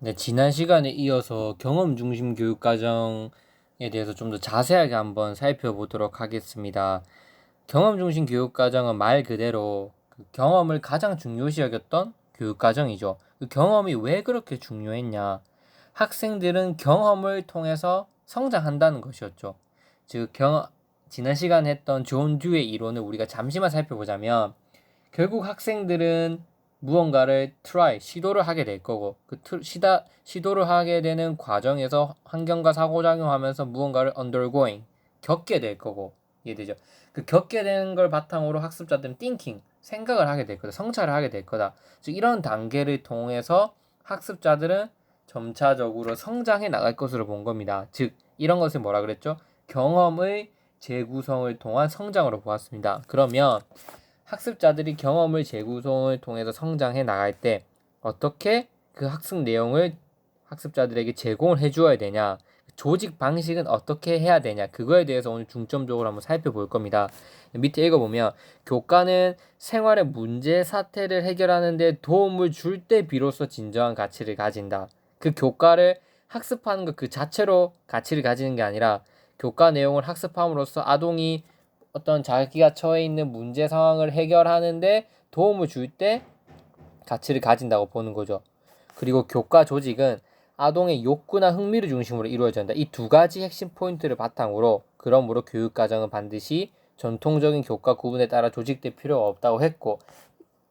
네, 지난 시간에 이어서 경험 중심 교육 과정에 대해서 좀 더 자세하게 한번 살펴보도록 하겠습니다. 경험 중심 교육 과정은 말 그대로 그 경험을 가장 중요시 여겼던 교육 과정이죠. 그 경험이 왜 그렇게 중요했냐? 학생들은 경험을 통해서 성장한다는 것이었죠. 즉, 지난 시간에 했던 존 듀의 이론을 우리가 잠시만 살펴보자면 결국 학생들은 무언가를 시도를 하게 될 거고 시도를 하게 되는 과정에서 환경과 상호작용하면서 무언가를 겪게 될 거고, 이해되죠? 그 겪게 되는 걸 바탕으로 학습자들은 생각을 하게 될 거다. 성찰을 하게 될 거다. 즉 이런 단계를 통해서 학습자들은 점차적으로 성장해 나갈 것으로 본 겁니다. 즉 이런 것을 뭐라 그랬죠? 경험의 재구성을 통한 성장으로 보았습니다. 그러면 학습자들이 경험을 재구성을 통해서 성장해 나갈 때 어떻게 그 학습 내용을 학습자들에게 제공을 해주어야 되냐, 조직 방식은 어떻게 해야 되냐, 그거에 대해서 오늘 중점적으로 한번 살펴볼 겁니다. 밑에 읽어보면 교과는 생활의 문제 사태를 해결하는 데 도움을 줄 때 비로소 진정한 가치를 가진다. 그 교과를 학습하는 것 그 자체로 가치를 가지는 게 아니라 교과 내용을 학습함으로써 아동이 어떤 자기가 처해 있는 문제 상황을 해결하는데 도움을 줄 때 가치를 가진다고 보는 거죠. 그리고 교과 조직은 아동의 욕구나 흥미를 중심으로 이루어져야 한다. 이 두 가지 핵심 포인트를 바탕으로, 그러므로 교육 과정은 반드시 전통적인 교과 구분에 따라 조직될 필요가 없다고 했고,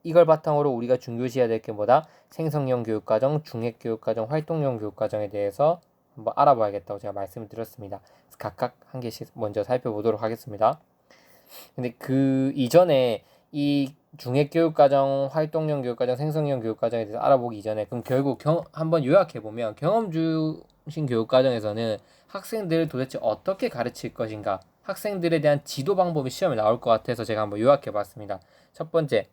이걸 바탕으로 우리가 중요시해야 될 게 뭐다? 생성형 교육과정, 중액교육과정, 활동형 교육과정에 대해서 한번 알아봐야겠다고 제가 말씀을 드렸습니다. 각각 한 개씩 먼저 살펴보도록 하겠습니다. 근데 그 이전에 이 중액교육과정, 활동형 교육과정, 생성형 교육과정에 대해서 알아보기 이전에, 그럼 결국 한번 요약해보면 경험 중심 교육과정에서는 학생들을 도대체 어떻게 가르칠 것인가, 학생들에 대한 지도 방법이 시험에 나올 것 같아서 제가 한번 요약해봤습니다. 첫 번째,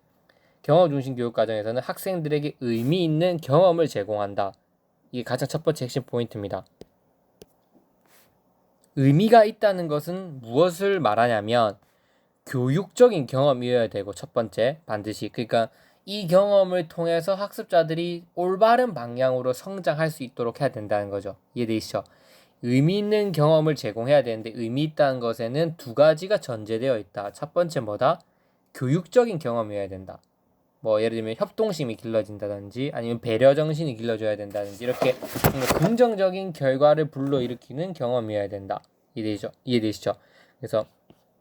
경험 중심 교육 과정에서는 학생들에게 의미 있는 경험을 제공한다. 이게 가장 첫 번째 핵심 포인트입니다. 의미가 있다는 것은 무엇을 말하냐면 교육적인 경험이어야 되고, 첫 번째 반드시, 그러니까 이 경험을 통해서 학습자들이 올바른 방향으로 성장할 수 있도록 해야 된다는 거죠. 이해되시죠? 의미 있는 경험을 제공해야 되는데, 의미 있다는 것에는 두 가지가 전제되어 있다. 첫 번째 뭐다? 교육적인 경험이어야 된다. 뭐 예를 들면 협동심이 길러진다든지 아니면 배려 정신이 길러져야 된다든지, 이렇게 긍정적인 결과를 불러일으키는 경험이어야 된다. 이해되시죠? 그래서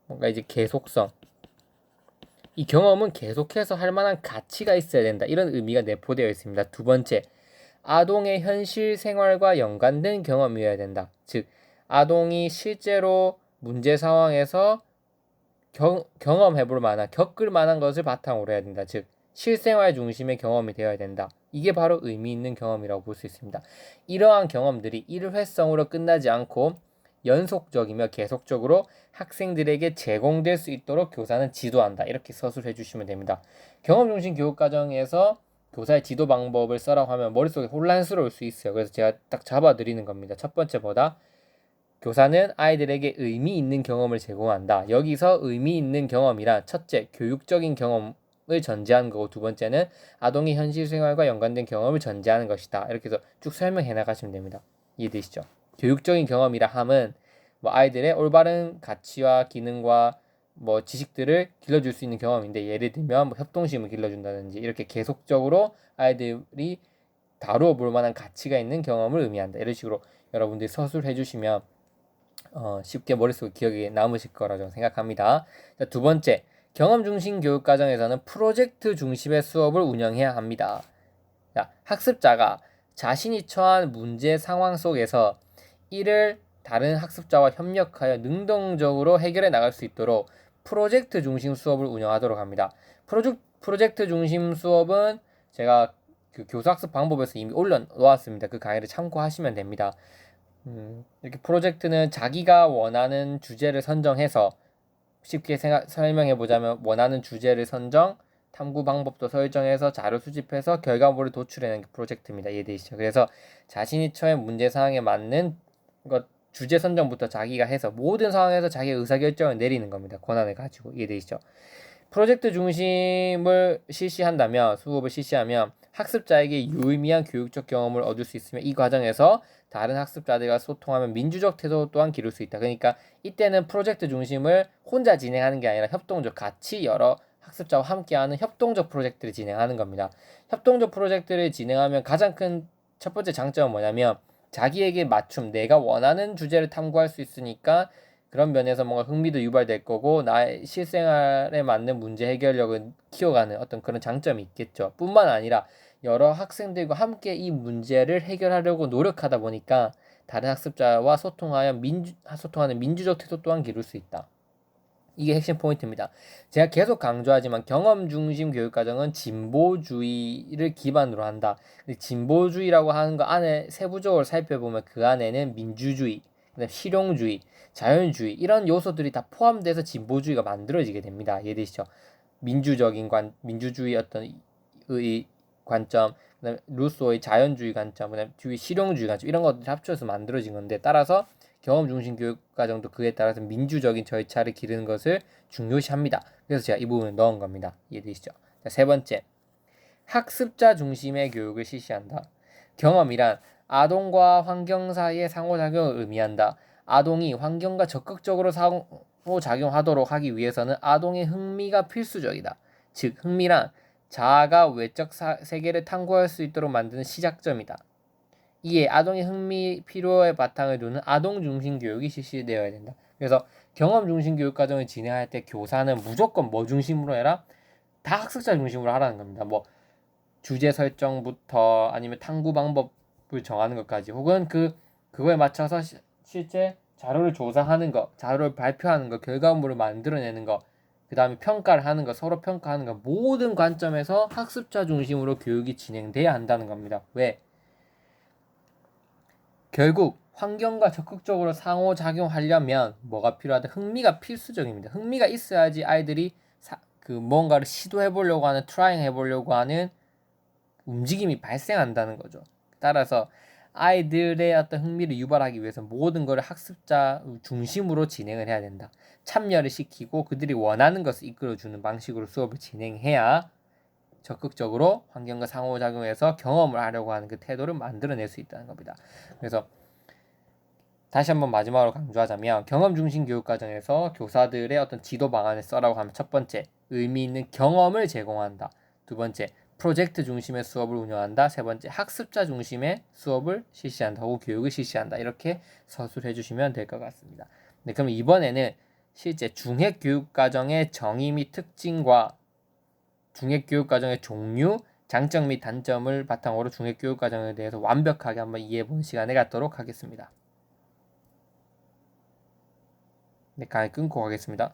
뭔가 이제 계속성, 이 경험은 계속해서 할 만한 가치가 있어야 된다. 이런 의미가 내포되어 있습니다. 두 번째, 아동의 현실 생활과 연관된 경험이어야 된다. 즉, 아동이 실제로 문제 상황에서 경험해볼 만한, 겪을 만한 것을 바탕으로 해야 된다. 즉, 실생활 중심의 경험이 되어야 된다. 이게 바로 의미 있는 경험이라고 볼 수 있습니다. 이러한 경험들이 일회성으로 끝나지 않고 연속적이며 계속적으로 학생들에게 제공될 수 있도록 교사는 지도한다. 이렇게 서술해 주시면 됩니다. 경험 중심 교육 과정에서 교사의 지도 방법을 써라고 하면 머릿속에 혼란스러울 수 있어요. 그래서 제가 딱 잡아 드리는 겁니다. 첫 번째 보다 교사는 아이들에게 의미 있는 경험을 제공한다. 여기서 의미 있는 경험이란 첫째, 교육적인 경험을 전제하는 거고, 두 번째는 아동의 현실 생활과 연관된 경험을 전제하는 것이다. 이렇게 해서 쭉 설명해 나가시면 됩니다. 이해되시죠? 교육적인 경험이라 함은 뭐 아이들의 올바른 가치와 기능과 뭐 지식들을 길러줄 수 있는 경험인데, 예를 들면 뭐 협동심을 길러준다든지, 이렇게 계속적으로 아이들이 다루어 볼 만한 가치가 있는 경험을 의미한다. 이런 식으로 여러분들이 서술해 주시면 쉽게 머릿속에 기억이 남으실 거라 저는 생각합니다. 자, 두 번째, 경험 중심 교육 과정에서는 프로젝트 중심의 수업을 운영해야 합니다. 자, 학습자가 자신이 처한 문제 상황 속에서 이를 다른 학습자와 협력하여 능동적으로 해결해 나갈 수 있도록 프로젝트 중심 수업을 운영하도록 합니다. 프로젝트 중심 수업은 제가 그 교사학습 방법에서 이미 올려놓았습니다. 그 강의를 참고하시면 됩니다. 이렇게 프로젝트는 자기가 원하는 주제를 선정해서, 쉽게 설명해 보자면 원하는 주제를 선정, 탐구 방법도 설정해서 자료 수집해서 결과물을 도출해내는 게 프로젝트입니다. 이해되시죠? 그래서 자신이 처한 문제 상황에 맞는 것, 주제 선정부터 자기가 해서 모든 상황에서 자기의 의사결정을 내리는 겁니다. 권한을 가지고. 이해되시죠? 프로젝트 중심을 실시한다면, 수업을 실시하면 학습자에게 유의미한 교육적 경험을 얻을 수 있으며 이 과정에서 다른 학습자들과 소통하면 민주적 태도 또한 기를 수 있다. 그러니까 이때는 프로젝트 중심을 혼자 진행하는 게 아니라 협동적, 같이 여러 학습자와 함께하는 협동적 프로젝트를 진행하는 겁니다. 협동적 프로젝트를 진행하면 가장 큰 첫 번째 장점은 뭐냐면 자기에게 맞춤, 내가 원하는 주제를 탐구할 수 있으니까 그런 면에서 뭔가 흥미도 유발될 거고 나의 실생활에 맞는 문제 해결력을 키워가는 어떤 그런 장점이 있겠죠. 뿐만 아니라 여러 학생들과 함께 이 문제를 해결하려고 노력하다 보니까 다른 학습자와 소통하는 민주적 태도 또한 기를 수 있다. 이게 핵심 포인트입니다. 제가 계속 강조하지만 경험 중심 교육과정은 진보주의를 기반으로 한다. 진보주의라고 하는 거 안에 세부적으로 살펴보면 그 안에는 민주주의, 그다음 실용주의, 자연주의 이런 요소들이 다 포함돼서 진보주의가 만들어지게 됩니다. 이해되시죠? 민주주의 어떤 의 관점, 그다음 루소의 자연주의 관점, 그다음 실용주의 관점 이런 것들이 합쳐서 만들어진 건데 따라서 경험 중심 교육 과정도 그에 따라서 민주적인 절차를 기르는 것을 중요시합니다. 그래서 제가 이 부분을 넣은 겁니다. 이해되시죠? 자, 세 번째, 학습자 중심의 교육을 실시한다. 경험이란 아동과 환경 사이의 상호작용을 의미한다. 아동이 환경과 적극적으로 상호작용하도록 하기 위해서는 아동의 흥미가 필수적이다. 즉, 흥미란 자아가 외적 세계를 탐구할 수 있도록 만드는 시작점이다. 이에 아동의 흥미, 필요의 바탕을 두는 아동 중심 교육이 실시되어야 된다. 그래서 경험 중심 교육 과정을 진행할 때 교사는 무조건 뭐 중심으로 해라? 다 학습자 중심으로 하라는 겁니다. 뭐 주제 설정부터 아니면 탐구 방법을 정하는 것까지 혹은 그거에 맞춰서 실제 자료를 조사하는 거, 자료를 발표하는 거, 결과물을 만들어내는 거, 그 다음에 평가를 하는 거, 서로 평가하는 거 모든 관점에서 학습자 중심으로 교육이 진행돼야 한다는 겁니다. 왜? 결국 환경과 적극적으로 상호작용하려면 뭐가 필요하다? 흥미가 필수적입니다. 흥미가 있어야지 아이들이 뭔가를 시도해보려고 하는, 트라잉 해보려고 하는 움직임이 발생한다는 거죠. 따라서 아이들의 어떤 흥미를 유발하기 위해서 모든 것을 학습자 중심으로 진행을 해야 된다. 참여를 시키고 그들이 원하는 것을 이끌어주는 방식으로 수업을 진행해야 적극적으로 환경과 상호작용해서 경험을 하려고 하는 그 태도를 만들어낼 수 있다는 겁니다. 그래서 다시 한번 마지막으로 강조하자면 경험 중심 교육 과정에서 교사들의 어떤 지도 방안을 써라고 하면 첫 번째, 의미 있는 경험을 제공한다. 두 번째, 프로젝트 중심의 수업을 운영한다. 세 번째, 학습자 중심의 수업을 실시한다. 혹은 교육을 실시한다. 이렇게 서술해 주시면 될 것 같습니다. 네, 그럼 이번에는 실제 중핵 교육 과정의 정의 및 특징과 중핵 교육 과정의 종류, 장점 및 단점을 바탕으로 중핵 교육 과정에 대해서 완벽하게 한번 이해해 보는 시간을 갖도록 하겠습니다. 네, 강의 끊고 가겠습니다.